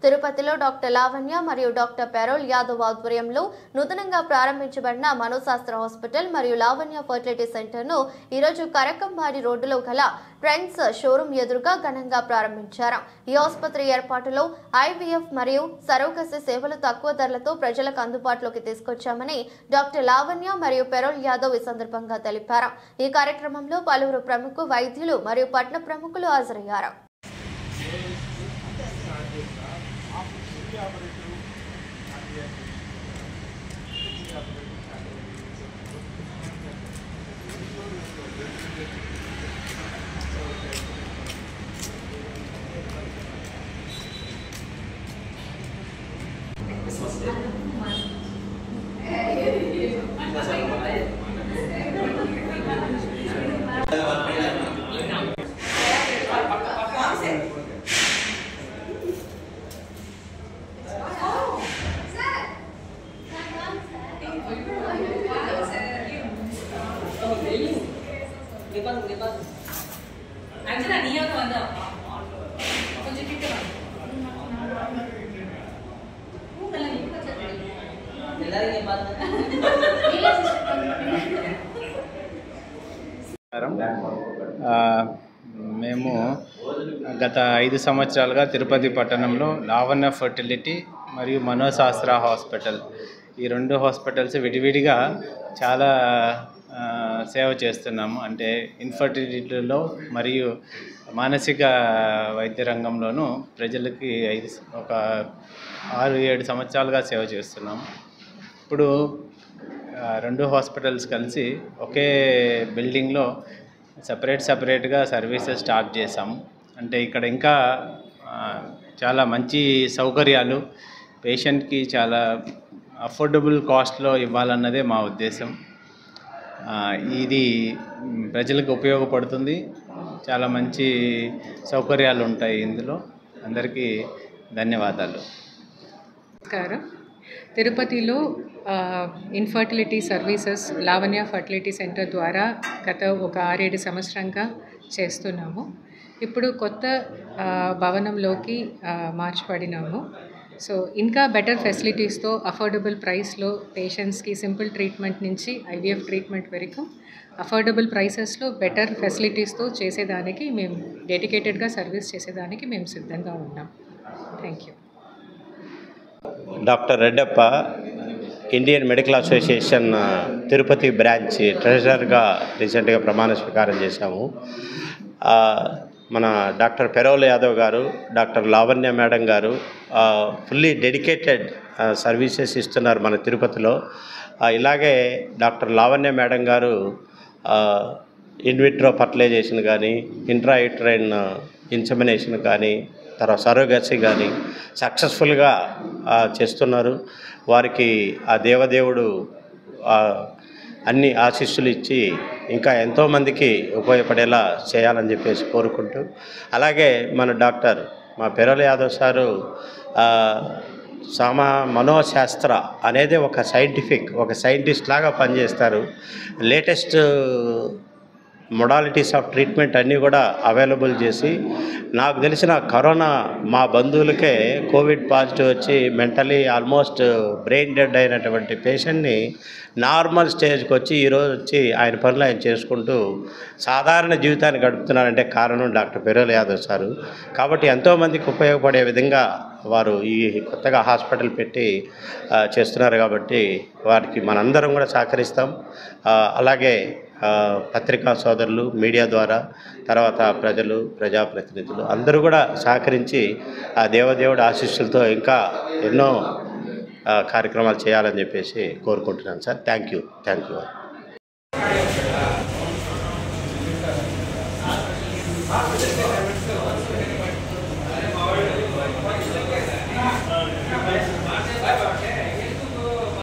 తిరుపతిలో డాక్టర్ లావణ్య మరియు డాక్టర్ పెరోల్ యాదవ్ ఆధ్వర్యంలో నూతనంగా ప్రారంభించబడిన మనోశాస్త్ర హాస్పిటల్ మరియు లావణ్య ఫర్టిలిటీ సెంటర్ను ఈరోజు కరకంబాడి రోడ్డులో గల ట్రెండ్స్ షోరూమ్ ఎదురుగా ఘనంగా ప్రారంభించారు. ఈ ఆసుపత్రి ఏర్పాటులో ఐవీఎఫ్ మరియు సరోగసి సేవలు తక్కువ ధరలతో ప్రజలకు అందుబాటులోకి తీసుకొచ్చామని డాక్టర్ లావణ్య మరియు పెరోల్ యాదవ్ ఈ సందర్భంగా తెలిపారు. ఈ కార్యక్రమంలో పలువురు ప్రముఖ వైద్యులు మరియు పట్టణ ప్రముఖులు హాజరయ్యారు. మేము గత 5 సంవత్సరాలుగా తిరుపతి పట్టణంలో లావణ్య ఫర్టిలిటీ మరియు మనోశాస్త్ర హాస్పిటల్ ఈ 2 హాస్పిటల్స్ విడివిడిగా చాలా సేవ చేస్తున్నాము. అంటే ఇన్ఫర్టిలిటీలో మరియు మానసిక వైద్య రంగంలోనూ ప్రజలకి ఒక 6-7 సంవత్సరాలుగా సేవ చేస్తున్నాము. ఇప్పుడు 2 హాస్పిటల్స్ కలిసి ఒకే బిల్డింగ్లో సపరేట్గా సర్వీసెస్ స్టార్ట్ చేసాము. అంటే ఇక్కడ ఇంకా చాలా మంచి సౌకర్యాలు పేషెంట్కి చాలా అఫోర్డబుల్ కాస్ట్లో ఇవ్వాలన్నదే మా ఉద్దేశం. ఇది ప్రజలకు ఉపయోగపడుతుంది. చాలా మంచి సౌకర్యాలు ఉంటాయి ఇందులో. అందరికీ ధన్యవాదాలు. నమస్కారం. తిరుపతిలో infertility services Lavanya fertility centre ద్వారా గత ఒక 6-7 సంవత్సరంగా చేస్తున్నాము. ఇప్పుడు కొత్త భవనంలోకి మార్చబడినాము. సో ఇంకా బెటర్ ఫెసిలిటీస్తో అఫోర్డబుల్ ప్రైస్లో పేషెంట్స్కి సింపుల్ ట్రీట్మెంట్ నుంచి ఐవీఎఫ్ ట్రీట్మెంట్ వరకు అఫోర్డబుల్ ప్రైసెస్లో బెటర్ ఫెసిలిటీస్తో చేసేదానికి మేము డెడికేటెడ్గా సర్వీస్ చేసేదానికి మేము సిద్ధంగా ఉన్నాం. Thank you. Doctor Reddappa, Indian medical association Tirupati branch ట్రెజరర్గా రీసెంట్గా ప్రమాణ స్వీకారం చేశాము. మన డాక్టర్ పెరోల్ యాదవ్ గారు, డాక్టర్ లావణ్య మేడం గారు ఫుల్లీ డెడికేటెడ్ సర్వీసెస్ ఇస్తున్నారు మన తిరుపతిలో. ఇలాగే డాక్టర్ లావణ్య మేడం గారు ఇన్విట్రో ఫర్టిలైజేషన్ కానీ, ఇంట్రాయూట్రైన్ ఇన్సెమినేషన్ కానీ, తర్వాత సరోగసి కానీ సక్సెస్ఫుల్గా చేస్తున్నారు. వారికి ఆ దేవదేవుడు అన్ని ఆశీస్సులు ఇచ్చి ఇంకా ఎంతోమందికి ఉపయోగపడేలా చేయాలని చెప్పేసి కోరుకుంటూ, అలాగే మన డాక్టర్ మా పెరోల్ యాదవ్ సారు మనోశాస్త్ర అనేది ఒక సైంటిస్ట్ లాగా పనిచేస్తారు. లేటెస్ట్ మొడాలిటీస్ ఆఫ్ ట్రీట్మెంట్ అన్నీ కూడా అవైలబుల్ చేసి, నాకు తెలిసిన కరోనా మా బంధువులకే కోవిడ్ పాజిటివ్ వచ్చి మెంటలీ ఆల్మోస్ట్ బ్రెయిన్ డెడ్ అయినటువంటి పేషెంట్ని నార్మల్ స్టేజ్కి వచ్చి ఈరోజు వచ్చి ఆయన పనులు ఆయన చేసుకుంటూ సాధారణ జీవితాన్ని గడుపుతున్నారంటే కారణం డాక్టర్ పెరోల్ యాదవ్ సారు. కాబట్టి ఎంతోమందికి ఉపయోగపడే విధంగా వారు ఈ కొత్తగా హాస్పిటల్ పెట్టి చేస్తున్నారు. కాబట్టి వారికి మనందరం కూడా సహకరిస్తాం. అలాగే పత్రికా సోదరులు, మీడియా ద్వారా, తర్వాత ప్రజలు, ప్రజాప్రతినిధులు అందరూ కూడా సహకరించి ఆ దేవదేవుడి ఆశీస్సులతో ఇంకా ఎన్నో కార్యక్రమాలు చేయాలని చెప్పేసి కోరుకుంటున్నాను సార్. Thank you.